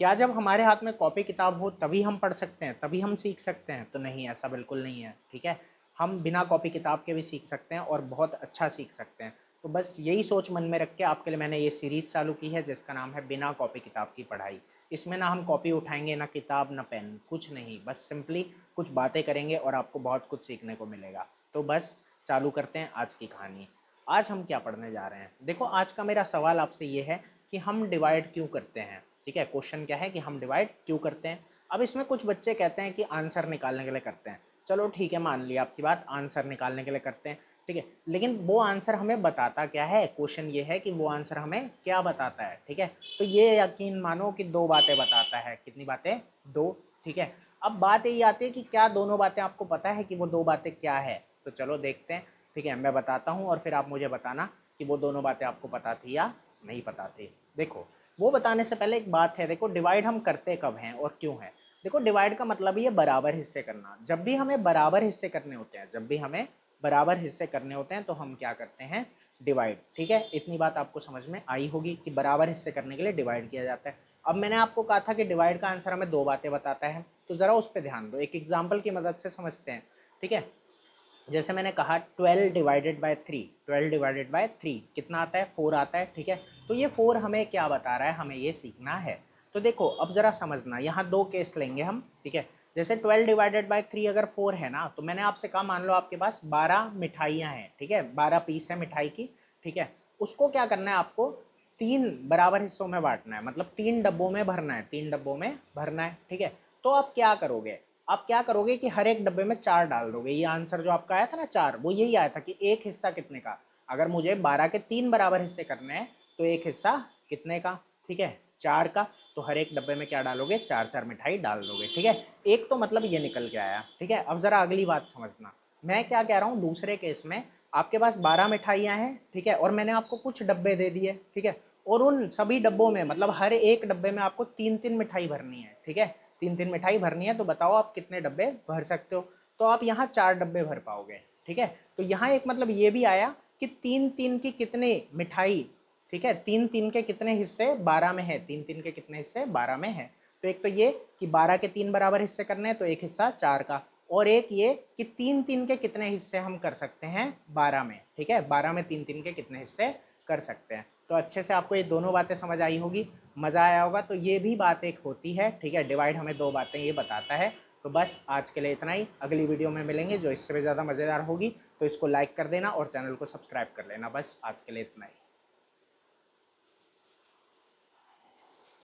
क्या जब हमारे हाथ में कॉपी किताब हो तभी हम पढ़ सकते हैं, तभी हम सीख सकते हैं? तो नहीं, ऐसा बिल्कुल नहीं है, ठीक है। हम बिना कॉपी किताब के भी सीख सकते हैं और बहुत अच्छा सीख सकते हैं। तो बस यही सोच मन में रख के आपके लिए मैंने ये सीरीज़ चालू की है जिसका नाम है बिना कॉपी किताब की पढ़ाई। इसमें ना हम कॉपी उठाएंगे, ना किताब, ना पेन, कुछ नहीं, बस सिंपली कुछ बातें करेंगे और आपको बहुत कुछ सीखने को मिलेगा। तो बस चालू करते हैं आज की कहानी। आज हम क्या पढ़ने जा रहे हैं? देखो, आज का मेरा सवाल आपसे ये है कि हम डिवाइड क्यों करते हैं, ठीक है। क्वेश्चन क्या है कि हम डिवाइड क्यों करते हैं। अब इसमें कुछ बच्चे कहते हैं कि आंसर निकालने के लिए करते हैं। चलो ठीक है, मान लिया आपकी बात, आंसर निकालने के लिए करते हैं, ठीक है। लेकिन वो आंसर हमें बताता क्या है? क्वेश्चन ये है कि वो आंसर हमें क्या बताता है, ठीक है। तो ये यकीन मानो कि दो बातें बताता है। कितनी बातें? दो, ठीक है। अब बात यही आती है कि क्या दोनों बातें आपको पता है कि वो दो बातें क्या है? तो चलो देखते हैं, ठीक है। मैं बताता हूँ और फिर आप मुझे बताना कि वो दोनों बातें आपको पता थी या नहीं पता थी। देखो, वो बताने से पहले एक बात है। देखो, डिवाइड हम करते कब हैं और क्यों है? देखो, डिवाइड का मतलब ही है बराबर हिस्से करना। जब भी हमें बराबर हिस्से करने होते हैं, जब भी हमें बराबर हिस्से करने होते हैं तो हम क्या करते हैं? डिवाइड, ठीक है। इतनी बात आपको समझ में आई होगी कि बराबर हिस्से करने के लिए डिवाइड किया जाता है। अब मैंने आपको कहा था कि डिवाइड का आंसर हमें दो बातें बताता है, तो ज़रा उस पर ध्यान दो। एक एग्जाम्पल की मदद से समझते हैं, ठीक है। जैसे मैंने कहा 12 डिवाइडेड बाय 3, 12 डिवाइडेड बाय 3 कितना आता है? 4 आता है, ठीक है। तो ये 4 हमें क्या बता रहा है? हमें ये सीखना है। तो देखो, अब ज़रा समझना, यहाँ दो केस लेंगे हम, ठीक है। जैसे 12 डिवाइडेड बाय 3 अगर 4 है ना, तो मैंने आपसे कहा मान लो आपके पास 12 मिठाइयाँ हैं, ठीक है, 12 पीस है मिठाई की, ठीक है। उसको क्या करना है आपको? तीन बराबर हिस्सों में बांटना है, मतलब तीन डब्बों में भरना है, तीन डब्बों में भरना है, ठीक है। तो आप क्या करोगे? आप क्या करोगे कि हर एक डब्बे में 4 डाल दोगे। ये आंसर जो आपका आया था ना 4, वो यही आया था कि एक हिस्सा कितने का। अगर मुझे 12 के 3 बराबर हिस्से करने हैं तो एक हिस्सा कितने का? ठीक है, 4 का। तो हर एक डब्बे में क्या डालोगे? 4 4 मिठाई डाल दोगे, ठीक है। एक तो मतलब ये निकल के आया, ठीक है। अब ज़रा अगली बात समझना, मैं क्या कह रहा हूँ। दूसरे केस में आपके पास 12 मिठाइयाँ हैं, ठीक है, और मैंने आपको कुछ डब्बे दे दिए, ठीक है। और उन सभी डब्बों में, मतलब हर एक डब्बे में आपको 3 3 मिठाई भरनी है, ठीक है। 3 3 मिठाई भरनी है, तो बताओ आप कितने डब्बे भर सकते हो? तो आप यहाँ 4 डब्बे भर पाओगे, ठीक है। तो यहाँ एक मतलब ये भी आया कि 3 3 की कितने मिठाई, ठीक है, 3 3 के कितने हिस्से 12 में है, 3 3 के कितने हिस्से 12 में है। तो एक तो ये कि 12 के 3 बराबर हिस्से करने हैं तो एक हिस्सा 4 का, और एक ये कि 3 3 के कितने हिस्से हम कर सकते हैं 12 में, ठीक है। 12 में 3 3 के कितने हिस्से कर सकते हैं। तो अच्छे से आपको ये दोनों बातें समझ आई होगी, मज़ा आया होगा। तो ये भी बात एक होती है, ठीक है। डिवाइड हमें दो बातें ये बताता है। तो बस आज के लिए इतना ही, अगली वीडियो में मिलेंगे जो इससे भी ज़्यादा मज़ेदार होगी। तो इसको लाइक कर देना और चैनल को सब्सक्राइब कर लेना। बस आज के लिए इतना ही।